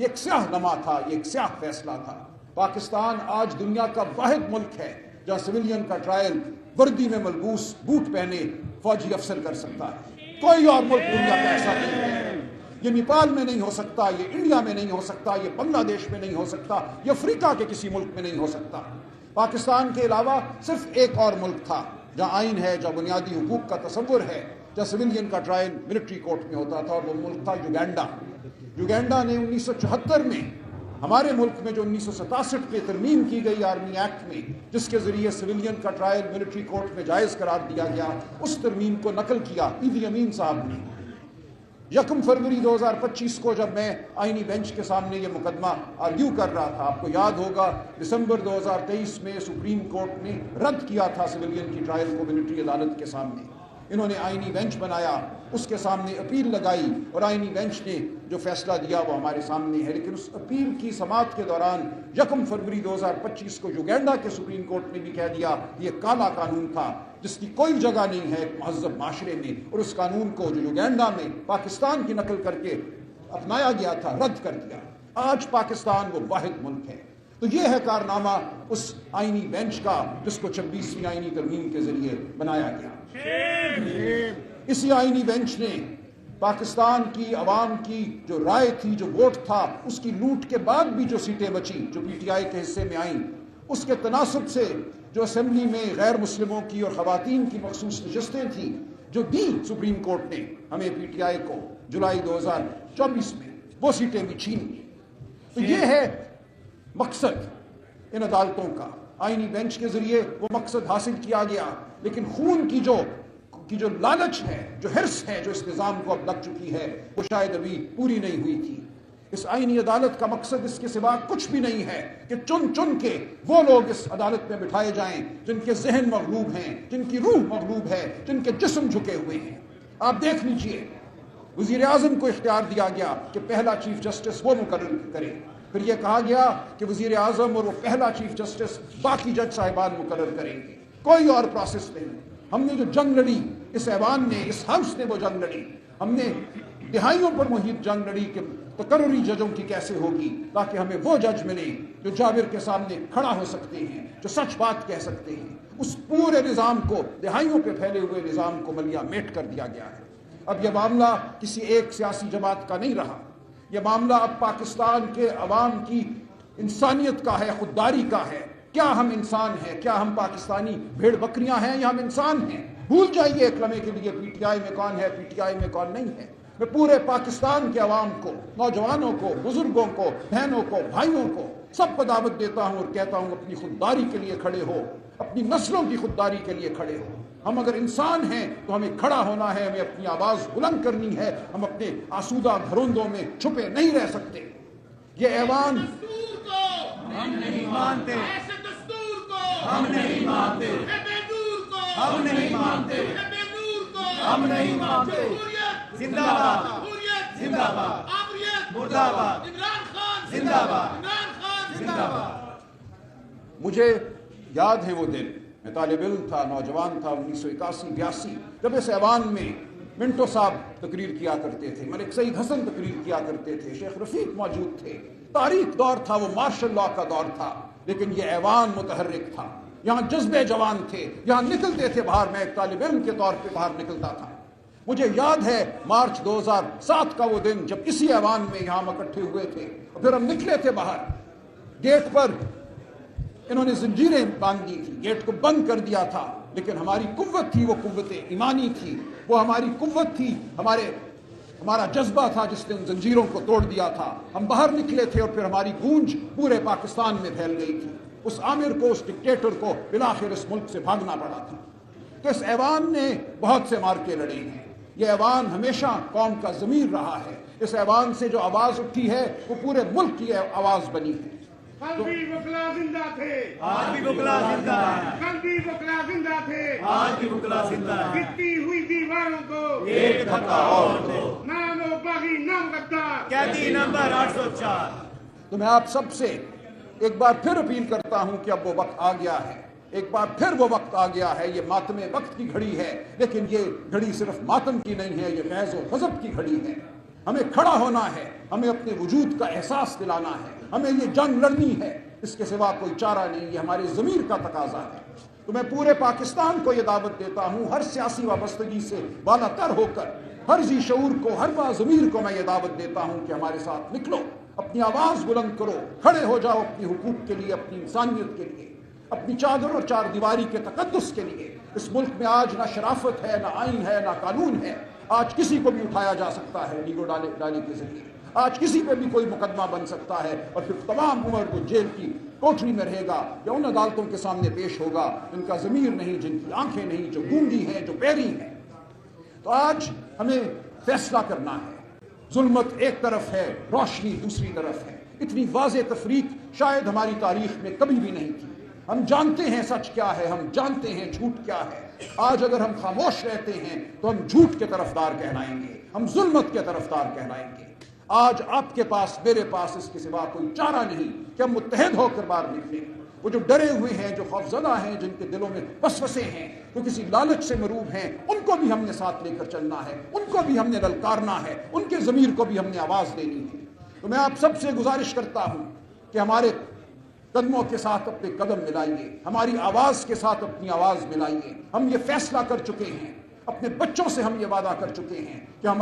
یہ ایک سیاہ نما تھا، یہ ایک سیاہ فیصلہ تھا۔ پاکستان آج دنیا کا واحد ملک ہے جہاں سویلین کا ٹرائل وردی میں ملبوس بوٹ پہنے فوجی افسر کر سکتا ہے۔ کوئی اور ملک دنیا کا ایسا نہیں ہے۔ یہ نیپال میں نہیں ہو سکتا، یہ انڈیا میں نہیں ہو سکتا، یہ بنگلہ دیش میں نہیں ہو سکتا، یہ افریقہ کے کسی ملک میں نہیں ہو سکتا۔ پاکستان کے علاوہ صرف ایک اور ملک تھا جہاں آئین ہے، جہاں بنیادی حقوق کا تصور ہے، جہاں سویلین کا ٹرائل ملٹری کورٹ میں ہوتا تھا، اور وہ ملک تھا یوگینڈا۔ یوگینڈا نے 1974 میں ہمارے ملک میں جو 1967 میں ترمیم کی گئی آرمی ایکٹ میں، جس کے ذریعے سویلین کا ٹرائل ملٹری کورٹ میں جائز قرار دیا گیا، اس ترمیم کو نقل کیا ایدی امین صاحب نے۔ 1 فروری 2025 کو جب میں آئینی بینچ کے سامنے یہ مقدمہ آرگیو کر رہا تھا، آپ کو یاد ہوگا دسمبر 2023 میں سپریم کورٹ نے رد کیا تھا سویلین کی ٹرائل کو ملٹری عدالت کے سامنے۔ انہوں نے آئینی بینچ بنایا، اس کے سامنے اپیل لگائی، اور آئینی بینچ نے جو فیصلہ دیا وہ ہمارے سامنے ہے۔ لیکن اس اپیل کی سماعت کے دوران 1 فروری 2025 کو یوگینڈا کے سپریم کورٹ نے بھی کہہ دیا کہ یہ کالا قانون تھا جس کی کوئی جگہ نہیں ہے ایک مہذب معاشرے میں، اور اس قانون کو جو یوگینڈا میں پاکستان کی نقل کر کے اپنایا گیا تھا رد کر دیا۔ آج پاکستان وہ واحد ملک ہے۔ تو یہ ہے کارنامہ اس آئینی بینچ کا جس کو 26ویں آئینی ترمیم کے ذریعے بنایا گیا۔ اسی آئینی بینچ نے پاکستان کی عوام کی جو رائے تھی، جو ووٹ تھا، اس کی لوٹ کے بعد بھی جو سیٹیں بچی جو پی ٹی آئی کے حصے میں آئیں، اس کے تناسب سے جو اسمبلی میں غیر مسلموں کی اور خواتین کی مخصوص نشستیں تھیں جو دی سپریم کورٹ نے ہمیں پی ٹی آئی کو جولائی 2024 میں، وہ سیٹیں بھی چھین لی۔ تو یہ ہے مقصد ان عدالتوں کا۔ آئینی بینچ کے ذریعے وہ مقصد حاصل کیا گیا، لیکن خون کی جو لالچ ہے، جو حرص ہے، جو اس نظام کو اب لگ چکی ہے، وہ شاید ابھی پوری نہیں ہوئی تھی۔ اس آئینی عدالت کا مقصد اس کے سوا کچھ بھی نہیں ہے کہ چن چن کے وہ لوگ اس عدالت میں بٹھائے جائیں جن کے ذہن مغلوب ہیں، جن کی روح مغلوب ہے، جن کے جسم جھکے ہوئے ہیں۔ آپ دیکھ لیجئے، وزیر اعظم کو اختیار دیا گیا کہ پہلا چیف جسٹس وہ مقرر کرے، پھر یہ کہا گیا کہ وزیر اعظم اور وہ پہلا چیف جسٹس باقی جج صاحبان مقرر کریں گے۔ کوئی اور پروسیس نہیں۔ ہم نے جو جنگ لڑی، اس ایوان نے، اس ہاؤس نے وہ جنگ لڑی، ہم نے دہائیوں پر محیط جنگ لڑی کہ تقرری ججوں کی کیسے ہوگی، تاکہ ہمیں وہ جج ملے جو جابر کے سامنے کھڑا ہو سکتے ہیں، جو سچ بات کہہ سکتے ہیں۔ اس پورے نظام کو، دہائیوں پہ پھیلے ہوئے نظام کو ملیا میٹ کر دیا گیا ہے۔ اب یہ معاملہ کسی ایک سیاسی جماعت کا نہیں رہا، یہ معاملہ اب پاکستان کے عوام کی انسانیت کا ہے، خودداری کا ہے۔ کیا ہم انسان ہیں؟ کیا ہم پاکستانی بھیڑ بکریاں ہیں یا ہم انسان ہیں؟ بھول جائیے ایک لمحے کے لیے پی ٹی آئی میں کون ہے، پی ٹی آئی میں کون نہیں ہے۔ میں پورے پاکستان کے عوام کو، نوجوانوں کو، بزرگوں کو، بہنوں کو، بھائیوں کو، سب کو دعوت دیتا ہوں اور کہتا ہوں اپنی خودداری کے لیے کھڑے ہو، اپنی نسلوں کی خودداری کے لیے کھڑے ہو۔ ہم اگر انسان ہیں تو ہمیں کھڑا ہونا ہے، ہمیں اپنی آواز بلند کرنی ہے، ہم اپنے آسودہ گھروندوں میں چھپے نہیں رہ سکتے۔ یہ ایوان ہم نہیں مانتے، ہم نہیں مانتے، ہم نہیں مانتے، ہم نہیں مانتے۔ زندہ باد، زندہ باد، مردہ باد، زندہ باد، زندہ باد۔ مجھے یاد ہے وہ دن، میں طالب علم تھا، نوجوان تھا، 1981-82 جب اس ایوان میں منٹو صاحب تقریر کیا کرتے تھے، ملک سعید حسن تقریر کیا کرتے تھے، شیخ رفیق موجود تھے۔ تاریخ دور تھا، وہ مارشل لا کا دور تھا، لیکن یہ ایوان متحرک تھا، یہاں جذبے جوان تھے، یہاں نکلتے تھے باہر۔ میں ایک طالب علم کے طور پہ باہر نکلتا تھا۔ مجھے یاد ہے مارچ 2007 کا وہ دن جب اسی ایوان میں یہاں ہم اکٹھے ہوئے تھے، اور پھر ہم نکلے تھے باہر۔ گیٹ پر انہوں نے زنجیریں باندھ دی تھی، گیٹ کو بند کر دیا تھا، لیکن ہماری قوت تھی، وہ قوت ایمانی تھی، وہ ہماری قوت تھی، ہمارا جذبہ تھا جس نے ان زنجیروں کو توڑ دیا تھا۔ ہم باہر نکلے تھے اور پھر ہماری گونج پورے پاکستان میں پھیل گئی تھی۔ اس آمر کو، اس ڈکٹیٹر کو بالآخر اس ملک سے بھاگنا پڑا تھا۔ تو اس ایوان نے بہت سے مارکے لڑے ہیں۔ یہ ایوان ہمیشہ قوم کا ضمیر رہا ہے۔ اس ایوان سے جو آواز اٹھی ہے وہ پورے ملک کی آواز بنی ہے۔ کل بھی وکلا زندہ تھے، آج بھی وکلا زندہ ہیں، کل بھی وکلا زندہ تھے، آج بھی وکلا زندہ ہیں۔ گرتی ہوئی دیواروں کو ایک دھکا اور دو، نام و باغی نام غدار، قیدی نمبر 804۔ تو میں آپ سب سے ایک بار پھر اپیل کرتا ہوں کہ اب وہ وقت آ گیا ہے، ایک بار پھر وہ وقت آ گیا ہے۔ یہ ماتم وقت کی گھڑی ہے، لیکن یہ گھڑی صرف ماتم کی نہیں ہے، یہ غیظ و غضب کی گھڑی ہے۔ ہمیں کھڑا ہونا ہے، ہمیں اپنے وجود کا احساس دلانا ہے، ہمیں یہ جنگ لڑنی ہے، اس کے سوا کوئی چارہ نہیں، یہ ہمارے ضمیر کا تقاضا ہے۔ تو میں پورے پاکستان کو یہ دعوت دیتا ہوں، ہر سیاسی وابستگی سے بالا تر ہو کر، ہر ذی شعور کو، ہر باضمیر کو میں یہ دعوت دیتا ہوں کہ ہمارے ساتھ نکلو، اپنی آواز بلند کرو، کھڑے ہو جاؤ اپنی حقوق کے لیے، اپنی انسانیت کے لیے، اپنی چادر اور چار دیواری کے تقدس کے لیے۔ اس ملک میں آج نہ شرافت ہے، نہ آئین ہے، نہ قانون ہے۔ آج کسی کو بھی اٹھایا جا سکتا ہے نیگو ڈالے کے ذریعے، آج کسی پہ بھی کوئی مقدمہ بن سکتا ہے اور پھر تمام عمر کو جیل کی کوٹری میں رہے گا یا ان عدالتوں کے سامنے پیش ہوگا جن کا ضمیر نہیں، جن کی آنکھیں نہیں، جو گونگی ہیں، جو بہری ہیں۔ تو آج ہمیں فیصلہ کرنا ہے، ظلمت ایک طرف ہے، روشنی دوسری طرف ہے۔ اتنی واضح تفریق شاید ہماری تاریخ میں کبھی بھی نہیں تھی۔ ہم جانتے ہیں سچ کیا ہے، ہم جانتے ہیں جھوٹ کیا ہے۔ آج اگر ہم خاموش رہتے ہیں تو ہم جھوٹ کے طرفدار کہلائیں گے، ہم ظلمت کے طرفدار کہلائیں گے۔ آج آپ کے پاس، میرے پاس اس کے سوا کوئی چارہ نہیں کہ ہم متحد ہو کر باہر نکلیں۔ وہ جو ڈرے ہوئے ہیں، جو خوفزدہ ہیں، جن کے دلوں میں وسوسے ہیں، جو کسی لالچ سے مروب ہیں، ان کو بھی ہم نے ساتھ لے کر چلنا ہے، ان کو بھی ہم نے للکارنا ہے، ان کے ضمیر کو بھی ہم نے آواز دینی ہے۔ تو میں آپ سب سے گزارش کرتا ہوں کہ ہمارے قدموں کے ساتھ اپنے قدم ملائیے، ہماری آواز کے ساتھ اپنی آواز ملائیے۔ ہم یہ فیصلہ کر چکے ہیں، اپنے بچوں سے ہم یہ وعدہ کر چکے ہیں کہ ہم